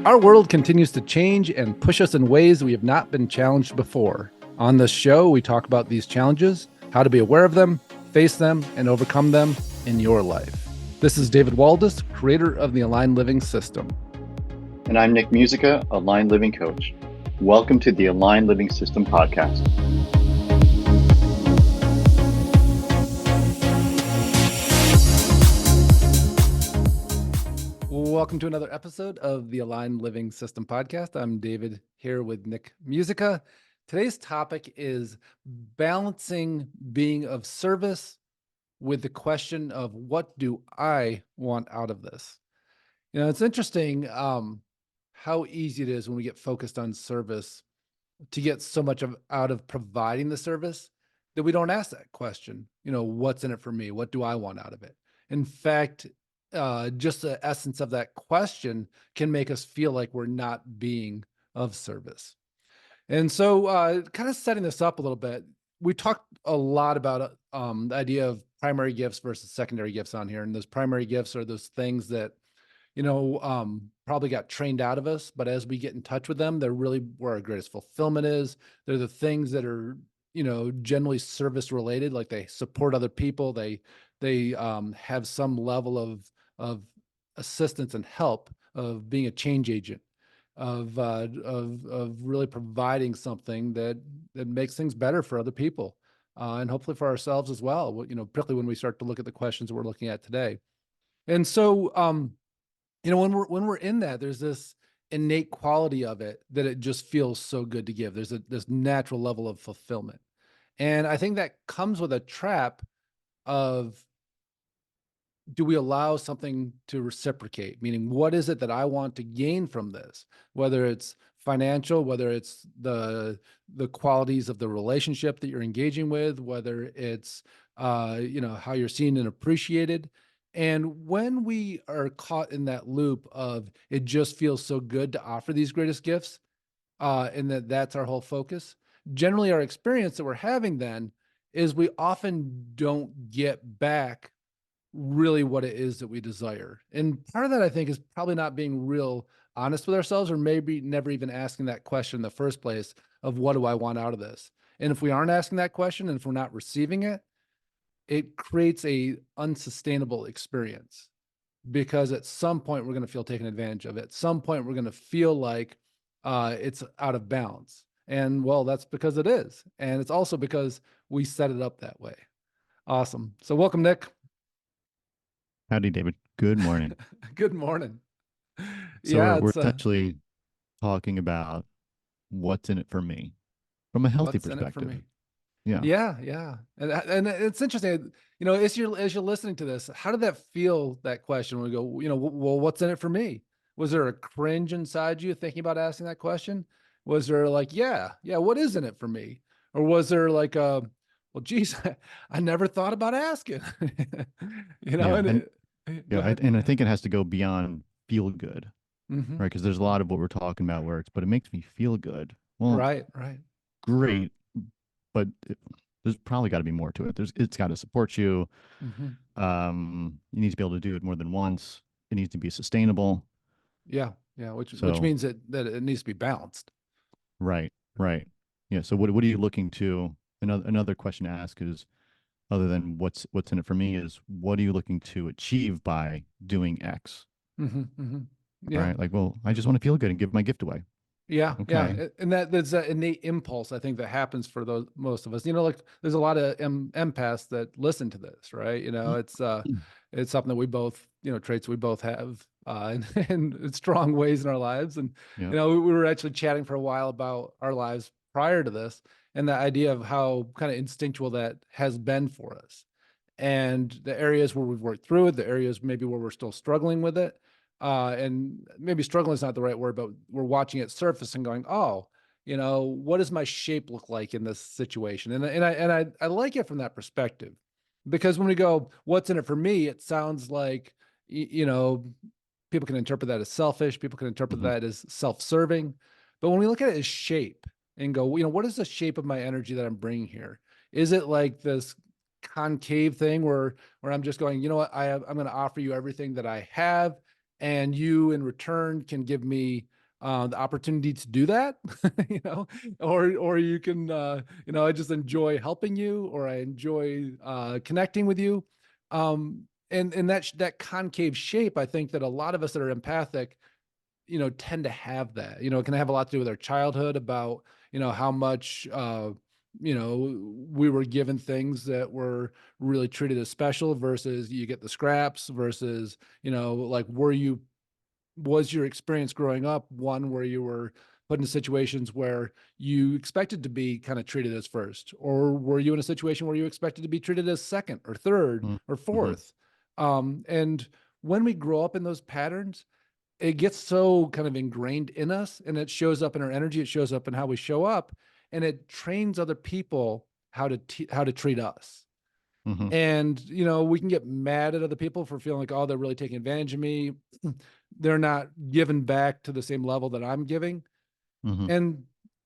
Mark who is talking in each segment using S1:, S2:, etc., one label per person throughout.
S1: Our world continues to change and push us in ways we have not been challenged before. On this show, we talk about these challenges, how to be aware of them, face them, and overcome them in your life. This is David Waldas, creator of the Aligned Living System.
S2: And I'm Nick Musica, Aligned Living Coach. Welcome to the Aligned Living System Podcast.
S1: Welcome to another episode of the Aligned Living System Podcast. I'm David here with Nick Musica. Today's topic is balancing being of service with the question of what do I want out of this? You know, it's interesting how easy it is when we get focused on service to get so much out of providing the service that we don't ask that question. You know, what's in it for me? What do I want out of it? In fact, just the essence of that question can make us feel like we're not being of service. And so kind of setting this up a little bit, we talked a lot about the idea of primary gifts versus secondary gifts on here. And those primary gifts are those things that, you know, probably got trained out of us, but as we get in touch with them, they're really where our greatest fulfillment is. They're the things that are, you know, generally service related, like they support other people. They have some level of assistance and help, of being a change agent, of really providing something that makes things better for other people, and hopefully for ourselves as well. You know, particularly when we start to look at the questions that we're looking at today. And so, you know, when we're in that, there's this innate quality of it that it just feels so good to give. There's this natural level of fulfillment, and I think that comes with a trap of, do we allow something to reciprocate? Meaning, what is it that I want to gain from this? Whether it's financial, whether it's the qualities of the relationship that you're engaging with, whether it's you know, how you're seen and appreciated. And when we are caught in that loop of it just feels so good to offer these greatest gifts, and that's our whole focus, generally our experience that we're having then is we often don't get back really what it is that we desire. And part of that, I think, is probably not being real honest with ourselves, or maybe never even asking that question in the first place of what do I want out of this? And if we aren't asking that question, and if we're not receiving it, it creates a unsustainable experience, because at some point we're going to feel taken advantage of. At some point we're going to feel like it's out of bounds. And well, that's because it is. And it's also because we set it up that way. Awesome. So welcome, Nick.
S3: Howdy, David. Good morning.
S1: Good morning.
S3: So
S1: Yeah,
S3: we're
S1: it's
S3: essentially talking about what's in it for me from a healthy
S1: what's in it for
S3: perspective.
S1: me.
S3: Yeah.
S1: Yeah. And it's interesting, you know, as you're listening to this, how did that feel, that question, when we go, you know, well, what's in it for me? Was there a cringe inside you thinking about asking that question? Was there like, yeah, what is in it for me? Or was there like well, geez, I never thought about asking, you know,
S3: Yeah.
S1: go ahead.
S3: And I think it has to go beyond feel good,
S1: Mm-hmm.
S3: right? Because there's a lot of what we're talking about where but it makes me feel good. Well,
S1: Right.
S3: great. But there's probably got to be more to it. It's got to support you.
S1: Mm-hmm.
S3: You need to be able to do it more than once. It needs to be sustainable.
S1: Yeah. Which
S3: So,
S1: means that it needs to be balanced.
S3: Right. Yeah. So what are you looking to? Another question to ask is, other than what's in it for me, is what are you looking to achieve by doing X?
S1: Mm-hmm. Mm-hmm. Yeah.
S3: Right. Like, well, I just want to feel good and give my gift away.
S1: Yeah.
S3: Okay.
S1: And there's that innate impulse, I think, that happens for most of us. You know, like there's a lot of empaths that listen to this, right? You know, it's something that we both, you know, traits we both have, in strong ways in our lives. And,
S3: Yeah.
S1: you know, we were actually chatting for a while about our lives prior to this, and the idea of how kind of instinctual that has been for us, and the areas where we've worked through it, the areas maybe where we're still struggling with it. And maybe struggling is not the right word, but we're watching it surface and going, oh, you know, what does my shape look like in this situation? And I like it from that perspective, because when we go, what's in it for me? It sounds like, you know, people can interpret that as selfish. People can interpret
S3: Mm-hmm.
S1: that as self-serving. But when we look at it as shape and go, you know, what is the shape of my energy that I'm bringing here? Is it like this concave thing where I'm just going, you know what, I'm going to offer you everything that I have, and you in return can give me the opportunity to do that, or you can, I just enjoy helping you, or I enjoy connecting with you. And that concave shape, I think that a lot of us that are empathic, tend to have that. It can have a lot to do with our childhood, about, how much, we were given things that were really treated as special, versus you get the scraps, versus, like, was your experience growing up one where you were put in situations where you expected to be kind of treated as first, or were you in a situation where you expected to be treated as second or third or
S3: Mm-hmm.
S1: fourth? And when we grow up in those patterns, it gets so kind of ingrained in us, and it shows up in our energy. It shows up in how we show up, and it trains other people how to treat us.
S3: Mm-hmm.
S1: And, we can get mad at other people for feeling like, oh, they're really taking advantage of me. They're not giving back to the same level that I'm giving.
S3: Mm-hmm.
S1: And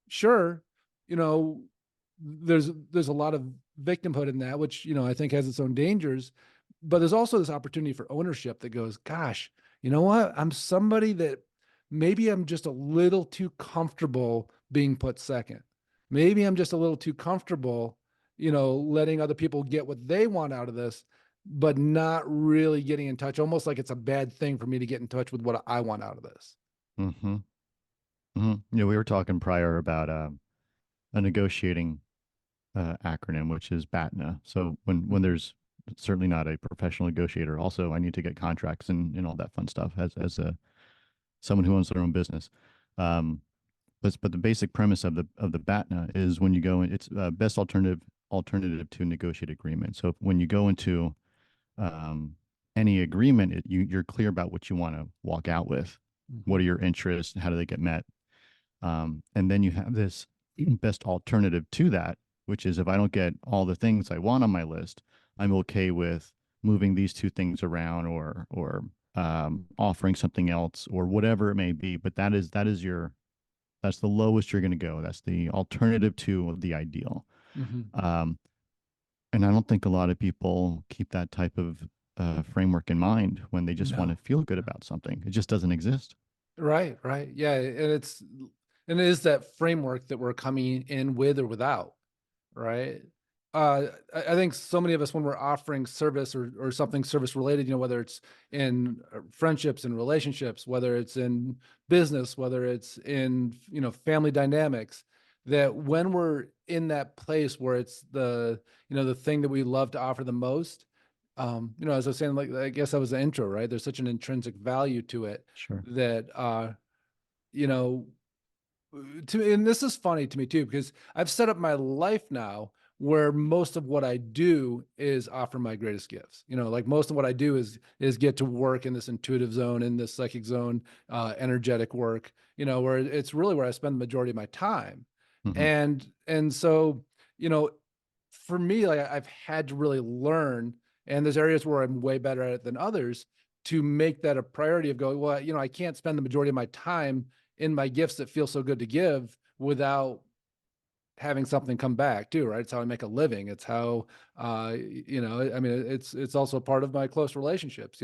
S1: sure, you know, there's a lot of victimhood in that, which, I think has its own dangers. But there's also this opportunity for ownership that goes, gosh, you know what? I'm somebody that maybe I'm just a little too comfortable being put second. Maybe I'm just a little too comfortable, letting other people get what they want out of this, but not really getting in touch, almost like it's a bad thing for me to get in touch with what I want out of this.
S3: Mm-hmm. Mm-hmm. We were talking prior about a negotiating acronym, which is BATNA. So when there's certainly not a professional negotiator, also I need to get contracts and all that fun stuff as a someone who owns their own business. But the basic premise of the BATNA is, when you go in, it's best alternative to negotiate agreement. So when you go into any agreement, you're clear about what you want to walk out with.
S1: Mm-hmm.
S3: What are your interests? How do they get met? And then you have this best alternative to that, which is, if I don't get all the things I want on my list, I'm okay with moving these two things around, or offering something else, or whatever it may be. But that's the lowest you're going to go. That's the alternative to the ideal.
S1: Mm-hmm.
S3: And I don't think a lot of people keep that type of framework in mind when they just want to feel good about something. It just doesn't exist.
S1: Right. Yeah. And it is that framework that we're coming in with or without. Right. I think so many of us, when we're offering service or something service related, whether it's in friendships and relationships, whether it's in business, whether it's in, family dynamics, that when we're in that place where it's the thing that we love to offer the most, as I was saying, like, I guess that was the intro, right? There's such an intrinsic value to it
S3: Sure.
S1: that, you know, and this is funny to me too, because I've set up my life now where most of what I do is offer my greatest gifts. Like, most of what I do is get to work in this intuitive zone, in this psychic zone, energetic work, where it's really where I spend the majority of my time.
S3: Mm-hmm.
S1: And so, for me, like, I've had to really learn, and there's areas where I'm way better at it than others, to make that a priority of going, well, I can't spend the majority of my time in my gifts that feel so good to give without having something come back too, right? It's how I make a living. It's how, I mean, it's also part of my close relationships.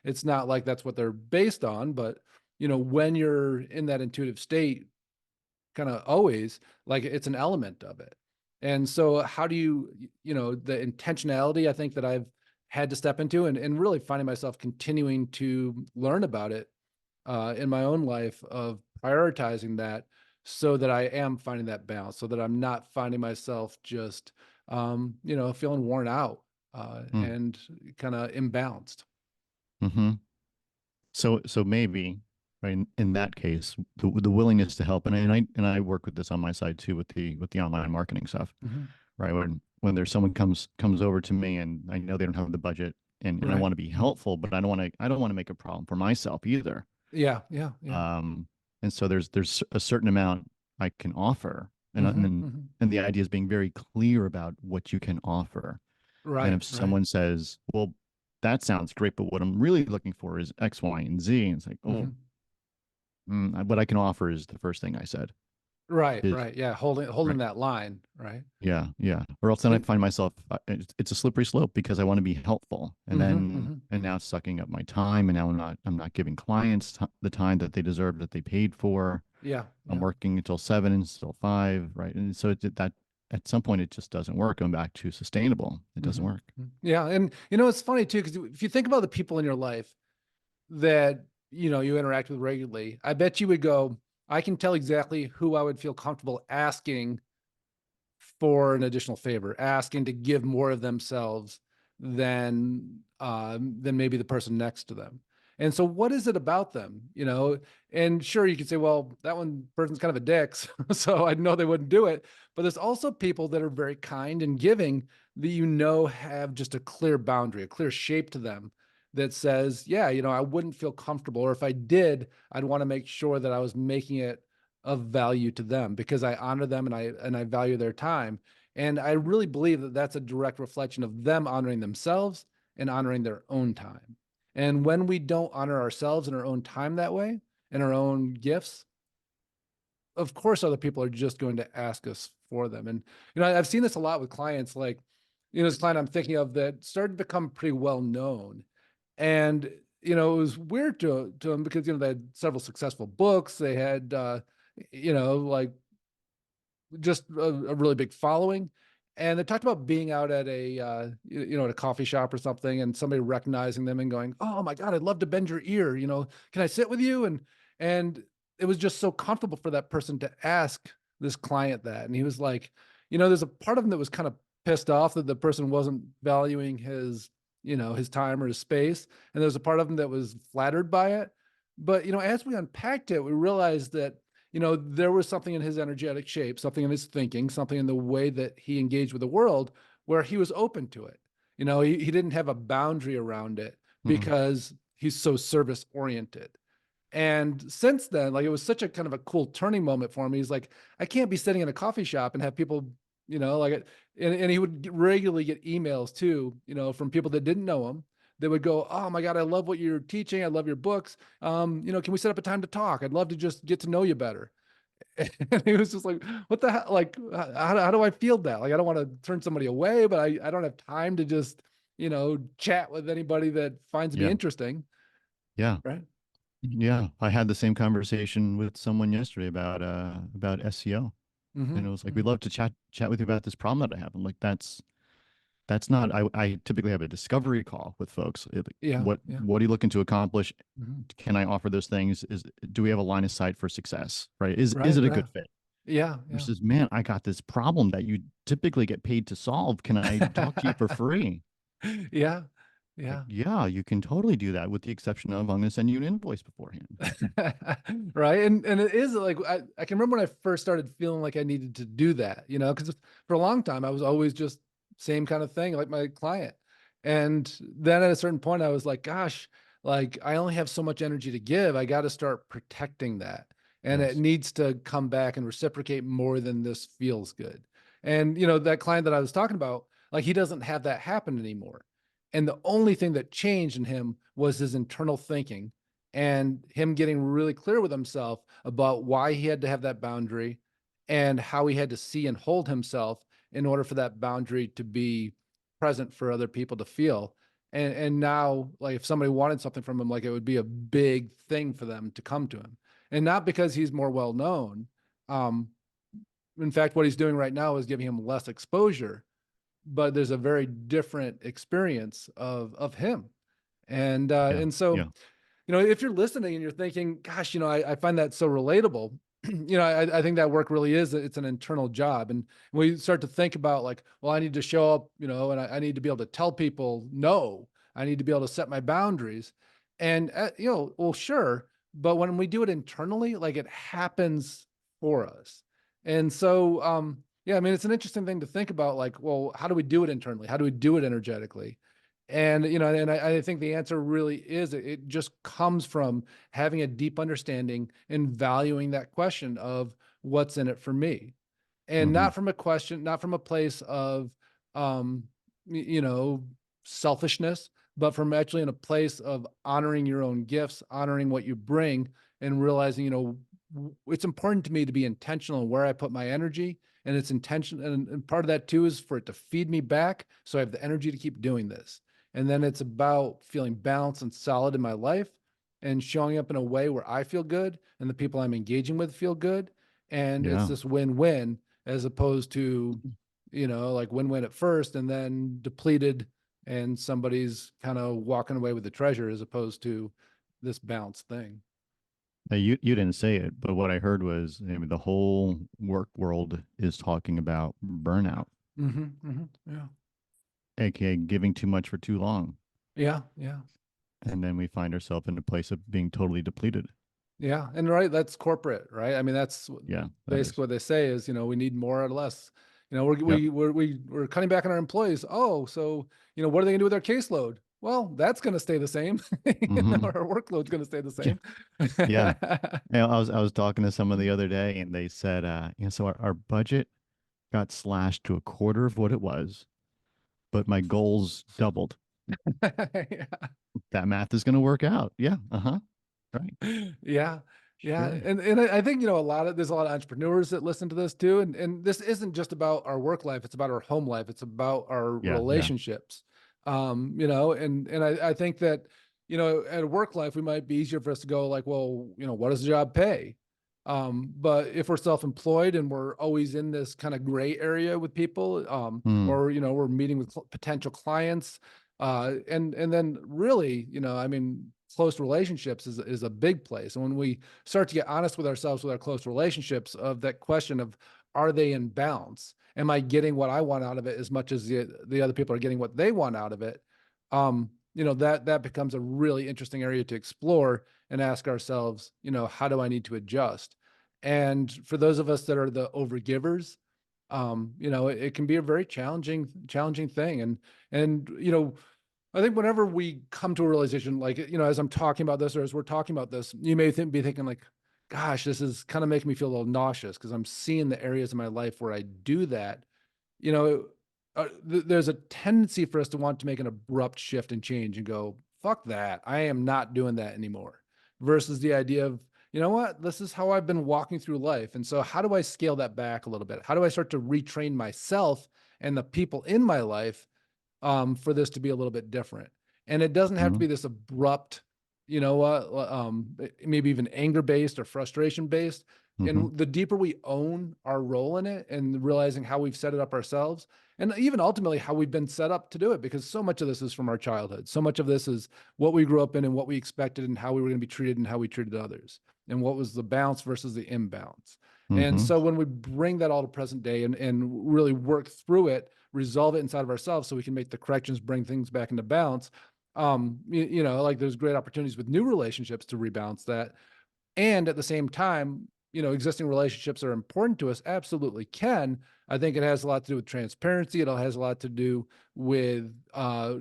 S1: It's not like that's what they're based on, but when you're in that intuitive state, kind of always, like, it's an element of it. And so how do the intentionality, I think, that I've had to step into, and really finding myself continuing to learn about it in my own life, of prioritizing that, so that I am finding that balance, so that I'm not finding myself just, feeling worn out and kind of imbalanced.
S3: Mm-hmm. So maybe, right, in that case, the willingness to help, and I work with this on my side too, with the online marketing stuff,
S1: Mm-hmm.
S3: right? When there's someone comes over to me, and I know they don't have the budget, and I
S1: Right.
S3: want to be helpful, but I don't want to make a problem for myself either.
S1: Yeah.
S3: And so there's a certain amount I can offer, and
S1: Mm-hmm.
S3: and
S1: Mm-hmm.
S3: and the idea is being very clear about what you can offer. And
S1: Right.
S3: if someone says, well, that sounds great, but what I'm really looking for is X, Y, and Z, and it's like,
S1: Mm-hmm.
S3: what I can offer is the first thing I said.
S1: Right,
S3: is
S1: right. Yeah, holding
S3: right.
S1: that line, right?
S3: Yeah, yeah. Or else then I
S1: And
S3: find myself it's a slippery slope because I want to be helpful, and
S1: mhm,
S3: then
S1: mhm.
S3: and now it's sucking up my time, and now I'm not giving clients the time that they deserve, that they paid for.
S1: Yeah,
S3: I'm
S1: yeah.
S3: working until 7 and still 5, right? And so that at some point it just doesn't work. Going back to sustainable, it doesn't
S1: Mhm,
S3: work.
S1: mhm. Yeah, and it's funny too, because if you think about the people in your life that you interact with regularly, I bet you would go, I can tell exactly who I would feel comfortable asking for an additional favor, asking to give more of themselves than maybe the person next to them. And so what is it about them? And sure, you could say, well, that one person's kind of a dick, so I know they wouldn't do it. But there's also people that are very kind and giving that have just a clear boundary, a clear shape to them that says, yeah, I wouldn't feel comfortable, or if I did, I'd want to make sure that I was making it of value to them because I honor them and I value their time. And I really believe that that's a direct reflection of them honoring themselves and honoring their own time. And when we don't honor ourselves and our own time that way and our own gifts, of course, other people are just going to ask us for them. And, I've seen this a lot with clients, like, this client I'm thinking of that started to become pretty well known. And, it was weird to them because, they had several successful books. They had, like just a really big following. And they talked about being out at at a coffee shop or something, and somebody recognizing them and going, "Oh my God, I'd love to bend your ear. Can I sit with you?" And it was just so comfortable for that person to ask this client that. And he was like, there's a part of him that was kind of pissed off that the person wasn't valuing his time or his space. And there's a part of him that was flattered by it. But, as we unpacked it, we realized that there was something in his energetic shape, something in his thinking, something in the way that he engaged with the world where he was open to it. He didn't have a boundary around it
S3: Mhm.
S1: because he's so service oriented. And since then, like, it was such a kind of a cool turning moment for him. He's like, I can't be sitting in a coffee shop and have people, like, and he would regularly get emails too, from people that didn't know him. They would go, oh my God, I love what you're teaching. I love your books. Can we set up a time to talk? I'd love to just get to know you better. And he was just like, what the hell? Like, how do I field that? Like, I don't want to turn somebody away, but I don't have time to just, chat with anybody that finds me
S3: Yeah,
S1: interesting.
S3: yeah,
S1: Right.
S3: yeah. I had the same conversation with someone yesterday about SEO,
S1: Mm-hmm.
S3: and it was like, we'd
S1: Mm-hmm.
S3: love to chat with you about this problem that I have. I'm like, that's not. I typically have a discovery call with folks.
S1: Yeah. Yeah.
S3: What are you looking to accomplish?
S1: Mm-hmm.
S3: Can I offer those things? Do we have a line of sight for success? Right? Is
S1: Right.
S3: it a
S1: Right.
S3: good fit?
S1: Yeah. Yeah.
S3: Versus, man, I got this problem that you typically get paid to solve. Can I talk to you for free?
S1: Yeah.
S3: Like,
S1: Yeah.
S3: yeah, you can totally do that with the exception of I'm going to send you an invoice beforehand.
S1: Right. And it is like, I can remember when I first started feeling like I needed to do that, because for a long time I was always just same kind of thing, like my client. And then at a certain point I was like, gosh, like, I only have so much energy to give. I got to start protecting that. And it
S3: Yes.
S1: needs to come back and reciprocate more than this feels good. And that client that I was talking about, like, he doesn't have that happen anymore. And the only thing that changed in him was his internal thinking and him getting really clear with himself about why he had to have that boundary and how he had to see and hold himself in order for that boundary to be present for other people to feel. And now, like, if somebody wanted something from him, like, it would be a big thing for them to come to him. And not because he's more well known. Um, in fact, what he's doing right now is giving him less exposure, but there's a very different experience of him. And
S3: Yeah.
S1: and so,
S3: Yeah.
S1: if you're listening and you're thinking, gosh, I find that so relatable. I think that work really it's an internal job. And we start to think about, like, well, I need to show up, and I need to be able to tell people no. I need to be able to set my boundaries. And well, sure, but when we do it internally, like, it happens for us. And so, yeah, I mean, it's an interesting thing to think about, like, well, how do we do it internally? How do we do it energetically? And I think the answer really is, it just comes from having a deep understanding and valuing that question of what's in it for me, and
S3: Hmm.
S1: not from not from a place of um you know selfishness, but from actually in a place of honoring your own gifts, honoring what you bring, and realizing it's important to me to be intentional in where I put my energy, and it's intention. And part of that too is for it to feed me back, so I have the energy to keep doing this. And then it's about feeling balanced and solid in my life, and showing up in a way where I feel good and the people I'm engaging with feel good. And it's
S3: Yeah.
S1: this win-win, as opposed to, like win-win at first and then depleted and somebody's kind of walking away with the treasure, as opposed to this balanced thing.
S3: Now, you didn't say it, but what I heard was, I mean, the whole work world is talking about burnout,
S1: Yeah.
S3: aka giving too much for too long.
S1: Yeah. Yeah.
S3: And then we find ourselves in a place of being totally depleted.
S1: Yeah. And right, that's corporate, right? I mean, that's
S3: Yeah, that is.
S1: basically what they say is, we need more out of less. We're
S3: Yep.
S1: we're cutting back on our employees. Oh, so what are they gonna do with their caseload? Well, that's gonna stay the same.
S3: Hmm.
S1: Our workload's gonna stay the
S3: Yeah.
S1: same.
S3: Yeah. I was talking to someone the other day, and they said, so our budget got slashed to a quarter of what it was, but my goals doubled.
S1: Yeah.
S3: That math is going to work out. Yeah. Uh-huh. Right.
S1: Yeah. Yeah.
S3: Sure.
S1: And I think, there's a lot of entrepreneurs that listen to this too. And this isn't just about our work life. It's about our home life. It's about our
S3: Yeah. Yeah.
S1: relationships. And I think that, at a work life, we might be easier for us to go like, well, what does the job pay? But if we're self-employed and we're always in this kind of gray area with people,
S3: Hmm.
S1: or, we're meeting with potential clients, and then really, I mean, close relationships is a big place. And when we start to get honest with ourselves with our close relationships, of that question of, are they in balance? Am I getting what I want out of it as much as the other people are getting what they want out of it? That becomes a really interesting area to explore and ask ourselves, how do I need to adjust? And for those of us that are the overgivers, it can be a very challenging thing. And I think whenever we come to a realization, like, as I'm talking about this, or as we're talking about this, you may be thinking like, gosh, this is kind of making me feel a little nauseous, because I'm seeing the areas of my life where I do that. you know, there's a tendency for us to want to make an abrupt shift and change and go, fuck that. I am not doing that anymore. Versus the idea of, you know what, this is how I've been walking through life. And so how do I scale that back a little bit? How do I start to retrain myself and the people in my life, for this to be a little bit different? And it doesn't have to
S3: Hmm.
S1: be this abrupt, maybe even anger based or frustration based.
S3: Hmm.
S1: And the deeper we own our role in it and realizing how we've set it up ourselves, and even ultimately how we've been set up to do it, because so much of this is from our childhood. So much of this is what we grew up in and what we expected and how we were going to be treated and how we treated others and what was the balance versus the imbalance. And
S3: Hmm.
S1: so when we bring that all to present day and really work through it, resolve it inside of ourselves so we can make the corrections, bring things back into balance, like there's great opportunities with new relationships to rebalance that. And at the same time, existing relationships are important to us. Absolutely can. I think it has a lot to do with transparency. It all has a lot to do with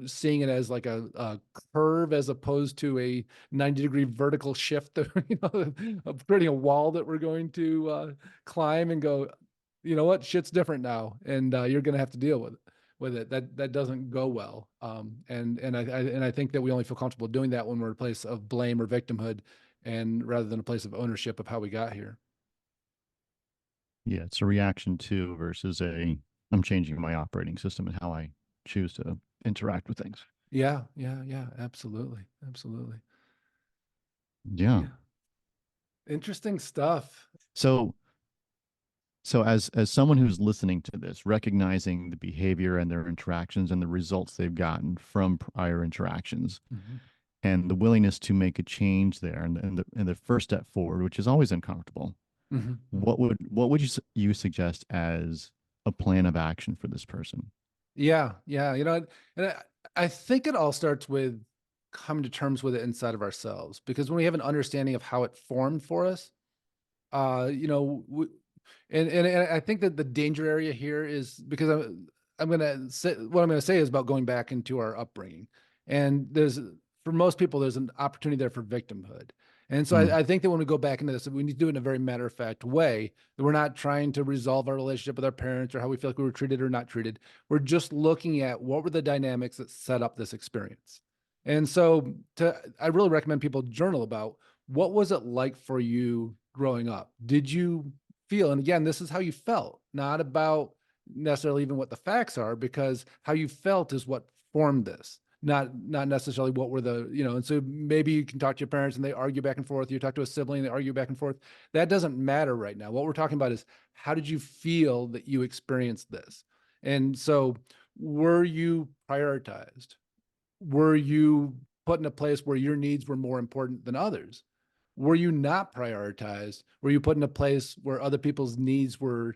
S1: seeing it as like a curve as opposed to a 90-degree vertical shift, of creating a wall that we're going to climb and go, you know what, shit's different now. And you're going to have to deal with it. That doesn't go well. And I think that we only feel comfortable doing that when we're in a place of blame or victimhood, and rather than a place of ownership of how we got here.
S3: Yeah, it's a reaction to versus I'm changing my operating system and how I choose to interact with things.
S1: Yeah, yeah, yeah, absolutely, absolutely.
S3: Yeah.
S1: Yeah, interesting stuff.
S3: So as someone who's listening to this, recognizing the behavior and their interactions and the results they've gotten from prior interactions,
S1: Mhm.
S3: and the willingness to make a change there, and the first step forward, which is always uncomfortable,
S1: Mhm, mhm.
S3: what would you suggest as a plan of action for this person?
S1: Yeah, yeah, and I think it all starts with coming to terms with it inside of ourselves, because when we have an understanding of how it formed for us, uh, you know, we, and I think that the danger area here is because I'm gonna say what I'm gonna say is about going back into our upbringing, and for most people there's an opportunity there for victimhood, and so
S3: Mm,
S1: I think that when we go back into this, we need to do it in a very matter of fact way. That we're not trying to resolve our relationship with our parents or how we feel like we were treated or not treated. We're just looking at what were the dynamics that set up this experience, and so I really recommend people journal about what was it like for you growing up? Did you feel, and again, this is how you felt, not about necessarily even what the facts are, because how you felt is what formed this, not necessarily what were the, and so maybe you can talk to your parents and they argue back and forth. You talk to a sibling, they argue back and forth. That doesn't matter right now. What we're talking about is, how did you feel that you experienced this? And so, were you prioritized? Were you put in a place where your needs were more important than others? Were you not prioritized? Were you put in a place where other people's needs were,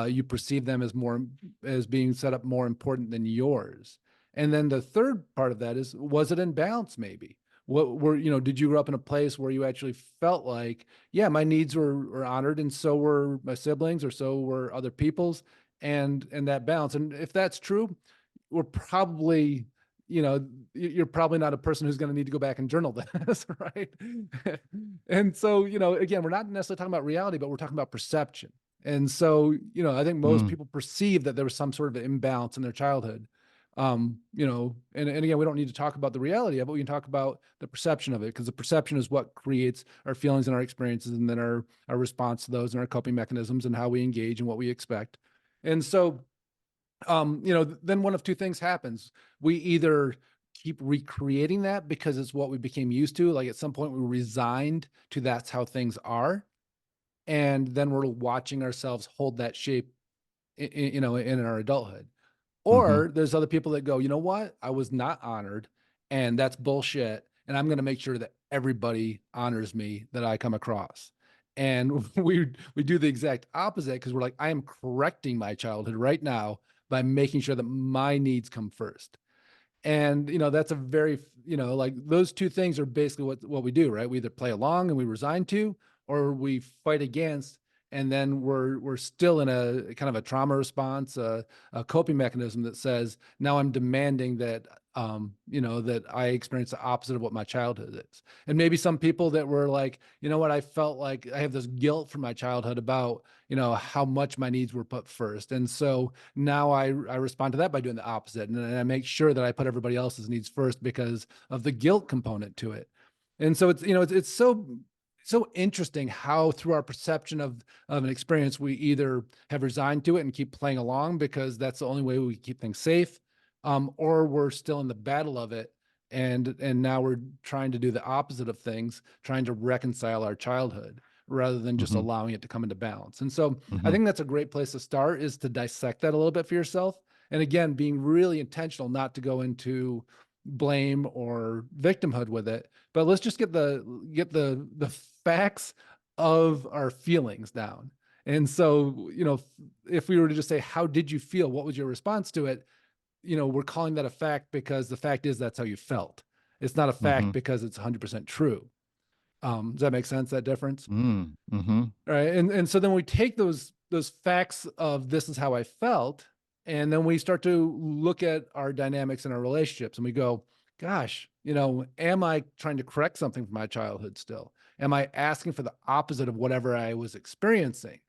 S1: you perceive them as more, as being set up more important than yours? And then the third part of that is, was it in balance? Maybe what were, did you grow up in a place where you actually felt like, yeah, my needs were honored, and so were my siblings, or so were other people's, and that balance. And if that's true, we're probably, you're probably not a person who's going to need to go back and journal this, right? And so, again, we're not necessarily talking about reality, but we're talking about perception. And so, I think most people perceive that there was some sort of imbalance in their childhood. And again, we don't need to talk about the reality of it. We can talk about the perception of it, because the perception is what creates our feelings and our experiences, and then our response to those, and our coping mechanisms, and how we engage and what we expect. And so, then one of two things happens. We either keep recreating that because it's what we became used to. Like, at some point we resigned to that's how things are. And then we're watching ourselves hold that shape, in our adulthood. Or there's other people that go, you know what? I was not honored, and that's bullshit. And I'm going to make sure that everybody honors me that I come across. And we do the exact opposite, because we're like, I am correcting my childhood right now by making sure that my needs come first. And, that's a very, like, those two things are basically what we do, right? We either play along and we resign to, or we fight against, and then we're still in a kind of a trauma response, a coping mechanism that says, now I'm demanding that, that I experience the opposite of what my childhood is. And maybe some people that were like, you know what, I felt like I have this guilt from my childhood about, how much my needs were put first. And so now I respond to that by doing the opposite. And I make sure that I put everybody else's needs first because of the guilt component to it. And so it's, it's so interesting how, through our perception of an experience, we either have resigned to it and keep playing along because that's the only way we keep things safe, or we're still in the battle of it, and now we're trying to do the opposite of things, trying to reconcile our childhood rather than just allowing it to come into balance. And so I think that's a great place to start, is to dissect that a little bit for yourself. And again, being really intentional not to go into blame or victimhood with it, but let's just get the facts of our feelings down. And so, if we were to just say, how did you feel? What was your response to it? We're calling that a fact because the fact is that's how you felt. It's not a fact because it's 100% true. Does that make sense, that difference? All right. And so then we take those facts of, this is how I felt, and then we start to look at our dynamics in our relationships, and we go, gosh, am I trying to correct something from my childhood still? Am I asking for the opposite of whatever I was experiencing?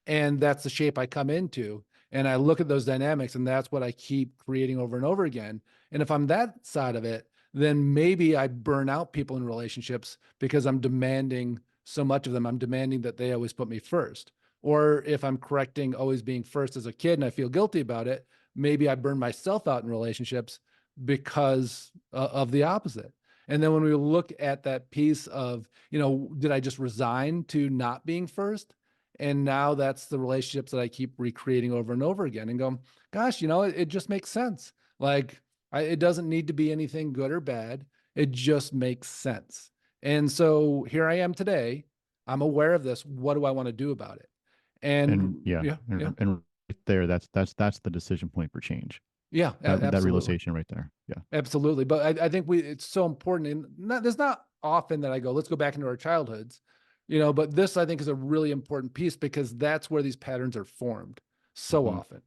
S1: And that's the shape I come into. And I look at those dynamics, and that's what I keep creating over and over again. And if I'm that side of it, then maybe I burn out people in relationships because I'm demanding so much of them. I'm demanding that they always put me first. Or if I'm correcting always being first as a kid and I feel guilty about it, maybe I burn myself out in relationships because of the opposite. And then when we look at that piece of, did I just resign to not being first? And now that's the relationships that I keep recreating over and over again, and go, gosh, it just makes sense. Like, it doesn't need to be anything good or bad. It just makes sense. And so here I am today. I'm aware of this. What do I want to do about it? And
S3: yeah. And right there, that's the decision point for change.
S1: Yeah,
S3: that realization right there. Yeah,
S1: absolutely. But I think it's so important. And there's not often that I go, let's go back into our childhoods, but this, I think, is a really important piece, because that's where these patterns are formed so often.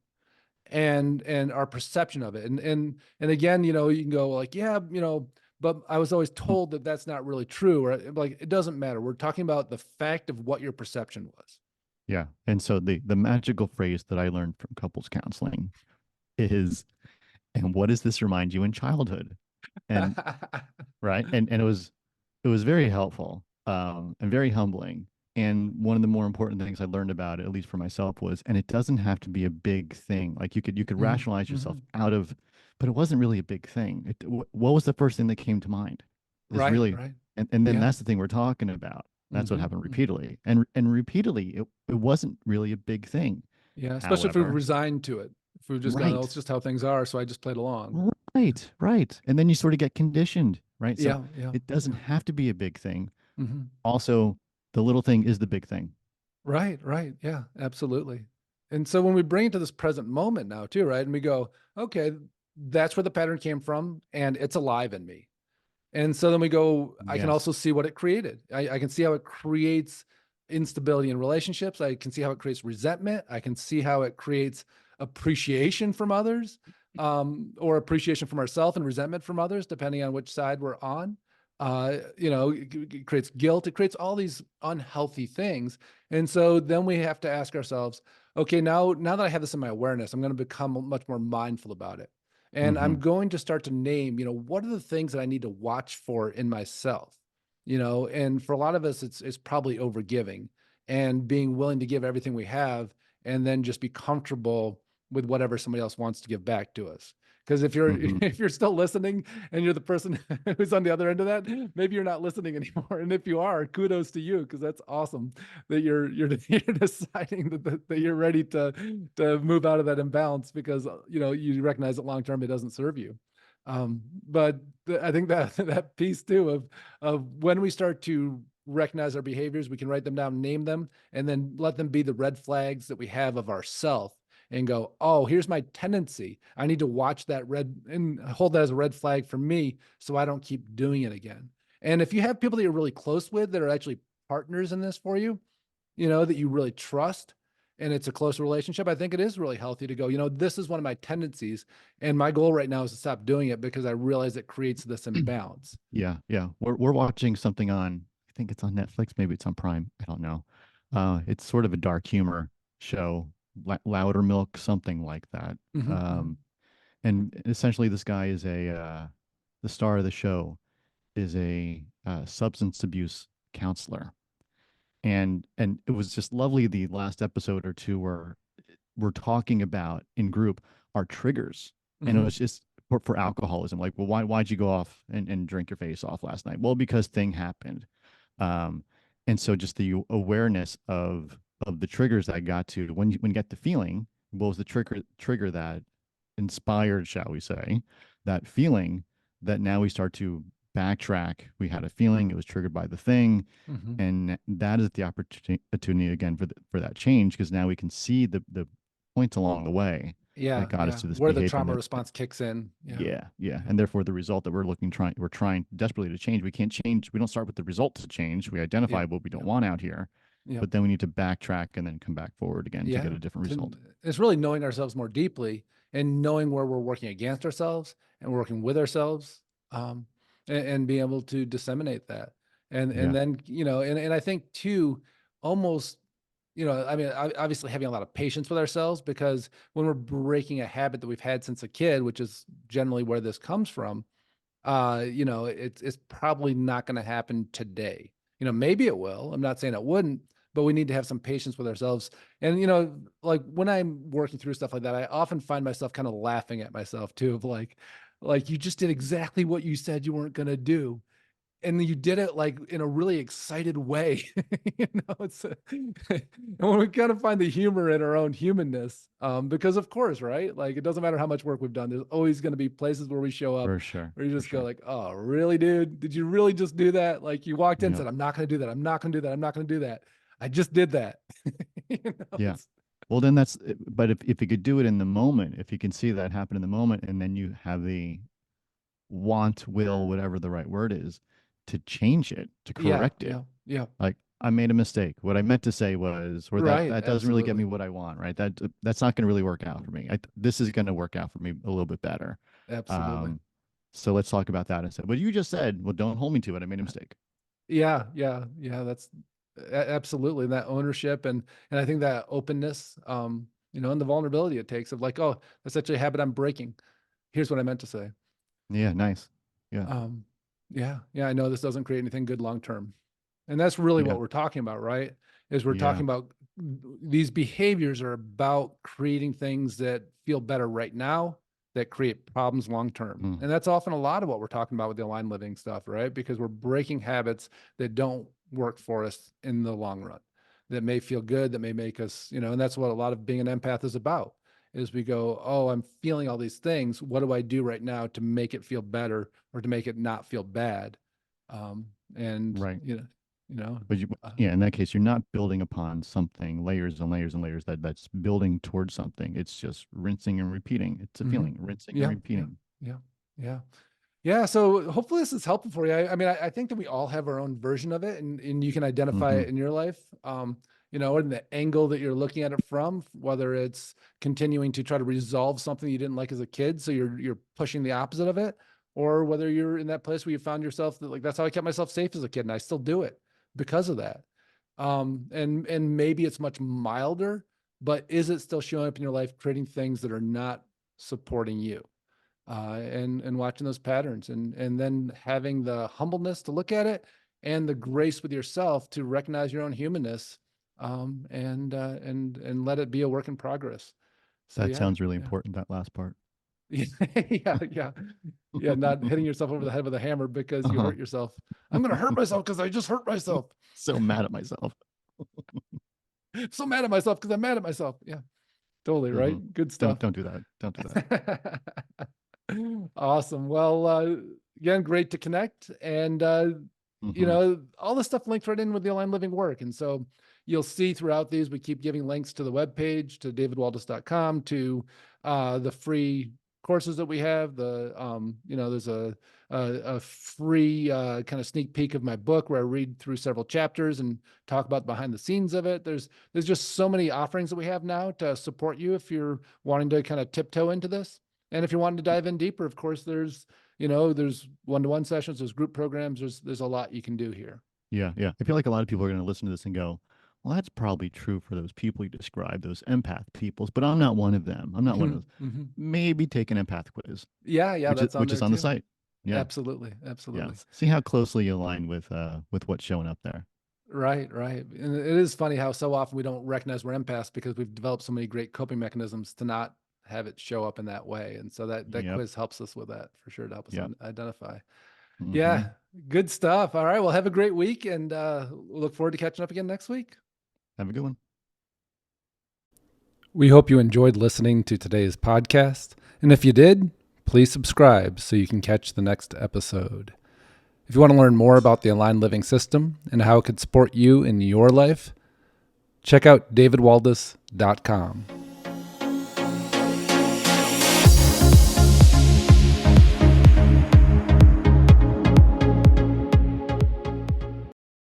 S1: And our perception of it. And again, you can go like, yeah, but I was always told that that's not really true, or like, it doesn't matter. We're talking about the fact of what your perception was.
S3: Yeah. And so the magical phrase that I learned from couples counseling is, and what does this remind you in childhood? And right. And it was very helpful. and very humbling. And one of the more important things I learned about it, at least for myself, was, and it doesn't have to be a big thing. Like you could rationalize yourself out of, but it wasn't really a big thing. What was the first thing that came to mind? Is
S1: Right,
S3: really,
S1: right.
S3: and then
S1: Yeah.
S3: that's the thing we're talking about. That's what happened repeatedly, and repeatedly, it wasn't really a big thing.
S1: Yeah, especially if we
S3: However,
S1: resigned to it. If we've just gone, oh, it's
S3: right,
S1: just how things are, so I just played along.
S3: right, and then you sort of get conditioned, right? So
S1: Yeah, yeah,
S3: it doesn't
S1: yeah.
S3: have to be a big thing.
S1: Mhm.
S3: Also, the little thing is the big thing.
S1: Right, right. Yeah, absolutely. And so when we bring it to this present moment now too, right? And we go, okay, that's where the pattern came from, and it's alive in me. And so then we go, I can
S3: Yes.
S1: also see what it created. I can see how it creates instability in relationships. I can see how it creates resentment. I can see how it creates appreciation from others, or appreciation from ourselves and resentment from others, depending on which side we're on. It creates guilt. It creates all these unhealthy things. And so then we have to ask ourselves, okay, now that I have this in my awareness, I'm going to become much more mindful about it. And
S3: Hmm.
S1: I'm going to start to name, what are the things that I need to watch for in myself? And for a lot of us, it's probably overgiving and being willing to give everything we have and then just be comfortable with whatever somebody else wants to give back to us. Because if you're
S3: Hmm.
S1: if you're still listening and you're the person who's on the other end of that, maybe you're not listening anymore. And if you are, kudos to you, because that's awesome that you're you're deciding that you're ready to move out of that imbalance because you recognize that long term it doesn't serve you. But I think that that piece too of when we start to recognize our behaviors, we can write them down, name them, and then let them be the red flags that we have of ourself and go, oh, here's my tendency. I need to watch that red and hold that as a red flag for me so I don't keep doing it again. And if you have people that you're really close with that are actually partners in this for you, that you really trust and it's a close relationship, I think it is really healthy to go, this is one of my tendencies. And my goal right now is to stop doing it because I realize it creates this imbalance.
S3: Yeah, yeah. We're watching something on, I think it's on Netflix, maybe it's on Prime. I don't know. It's sort of a dark humor show, Louder Milk, something like that.
S1: Mhm.
S3: And essentially, this guy is the star of the show is a substance abuse counselor, and it was just lovely the last episode or two where we're talking about in group our triggers, and it
S1: Mhm.
S3: was just for alcoholism. Like, well, why'd you go off and drink your face off last night? Well, because thing happened. um and so just the awareness of the triggers that I got to when you get the feeling, what was the trigger that inspired, shall we say, that feeling, that now we start to backtrack. We had a feeling, it was triggered by the thing,
S1: Mhm.
S3: and that is the opportunity again for that change, because now we can see the points along the way that
S1: Yeah,
S3: got us
S1: yeah.
S3: to this
S1: Where the
S3: behavior, and
S1: trauma
S3: that
S1: response kicks in. Yeah.
S3: yeah,
S1: Yeah.
S3: and therefore the result that we're trying desperately to change. We can't change. We don't start with the result to change. We
S1: Yeah.
S3: identify what we don't
S1: Yeah.
S3: want out here,
S1: Yeah.
S3: but then we need to backtrack and then come back forward again to
S1: Yeah.
S3: get a different result.
S1: It's really knowing ourselves more deeply and knowing where we're working against ourselves and working with ourselves, and being able to disseminate that. And
S3: Yeah,
S1: then, and I think too, almost, I mean, obviously having a lot of patience with ourselves because when we're breaking a habit that we've had since a kid, which is generally where this comes from, it's probably not going to happen today. Maybe it will. I'm not saying it wouldn't, but we need to have some patience with ourselves. And like when I'm working through stuff like that, I often find myself kind of laughing at myself too, of like you just did exactly what you said you weren't going to do, and you did it like in a really excited way. It's and when we kind of find the humor in our own humanness, because of course, right? Like it doesn't matter how much work we've done, there's always going to be places where we show up
S3: for sure,
S1: where you
S3: for
S1: just go
S3: sure.
S1: like, oh really, dude, did you really just do that? Like you walked in and
S3: Yeah,
S1: said, I'm not going to do that, I'm not going to do that, I'm not going to do that, I just did that.
S3: yeah.
S1: It's,
S3: Well, then but if you could do it in the moment, if you can see that happen in the moment, and then you have the want, will, whatever the right word is, to change it, to
S1: yeah,
S3: correct it.
S1: yeah, yeah.
S3: Like, I made a mistake. What I meant to say was, or
S1: Right,
S3: that doesn't really get me
S1: absolutely.
S3: what I want, right? That's not going to really work out for me. This is going to work out for me a little bit better.
S1: Absolutely.
S3: Um, so let's talk about that instead. What you just said, well, don't hold me to it. I made a mistake.
S1: Yeah, yeah, yeah. That's absolutely that ownership and I think that openness, and the vulnerability it takes of like, oh, that's actually a habit I'm breaking. Here's what I meant to say.
S3: Yeah, nice. Yeah.
S1: Um, yeah, yeah. I know this doesn't create anything good long term. And that's really
S3: Yeah.
S1: what we're talking about, right? Is we're
S3: Yeah.
S1: talking about these behaviors are about creating things that feel better right now, that create problems long term.
S3: Mm.
S1: And that's often a lot of what we're talking about with the aligned living stuff, right? Because we're breaking habits that don't work for us in the long run, that may feel good, that may make us, and that's what a lot of being an empath is about, is we go, oh, I'm feeling all these things. What do I do right now to make it feel better or to make it not feel bad? And,
S3: Right. But
S1: uh,
S3: in that case, you're not building upon something, layers and layers and layers that's building towards something. It's just rinsing and repeating. It's a
S1: mhm.
S3: feeling, rinsing and
S1: Yeah,
S3: repeating.
S1: yeah. Yeah, so hopefully this is helpful for you. I mean, I think that we all have our own version of it, and you can identify
S3: Mhm.
S1: it in your life, and the angle that you're looking at it from, whether it's continuing to try to resolve something you didn't like as a kid, so you're pushing the opposite of it, or whether you're in that place where you found yourself that, like, that's how I kept myself safe as a kid, and I still do it because of that. And maybe it's much milder, but is it still showing up in your life, creating things that are not supporting you? And watching those patterns, and then having the humbleness to look at it, and the grace with yourself to recognize your own humanness, and let it be a work in progress. So
S3: That
S1: yeah,
S3: sounds really important, that last part.
S1: yeah, not hitting yourself over the head with a hammer because you
S3: Uh-huh.
S1: hurt yourself. I'm gonna hurt myself because I just hurt myself.
S3: So mad at myself.
S1: So mad at myself because I'm mad at myself. Yeah, totally right.
S3: Mhm.
S1: Good stuff.
S3: Don't do that. Don't do that.
S1: Awesome. Well, again, great to connect. And,
S3: Mhm.
S1: all this stuff linked right in with the aligned living work. And so you'll see throughout these, we keep giving links to the webpage, to davidwaldas.com, to the free courses that we have. There's a free kind of sneak peek of my book where I read through several chapters and talk about behind the scenes of it. There's just so many offerings that we have now to support you if you're wanting to kind of tiptoe into this. And if you're wanting to dive in deeper, of course, there's one-to-one sessions, there's group programs, there's a lot you can do here.
S3: Yeah, yeah. I feel like a lot of people are going to listen to this and go, well, that's probably true for those people you described, those empath peoples, but I'm not one of them. I'm not one of those.
S1: Mhm.
S3: Maybe take an empath quiz,
S1: Yeah, that's on
S3: which is
S1: there
S3: on the
S1: too.
S3: site. Yeah.
S1: Absolutely,
S3: Yeah.
S1: absolutely.
S3: See how closely you align with what's showing up there.
S1: Right. And it is funny how so often we don't recognize we're empaths because we've developed so many great coping mechanisms to not have it show up in that way. And so that
S3: Yep.
S1: quiz helps us with that for sure, to help us
S3: Yep.
S1: identify.
S3: Mhm.
S1: Yeah, good stuff. All right. Well, have a great week, and look forward to catching up again next week.
S3: Have a good one.
S1: We hope you enjoyed listening to today's podcast. And if you did, please subscribe so you can catch the next episode. If you want to learn more about the Aligned Living System and how it could support you in your life, check out davidwaldas.com.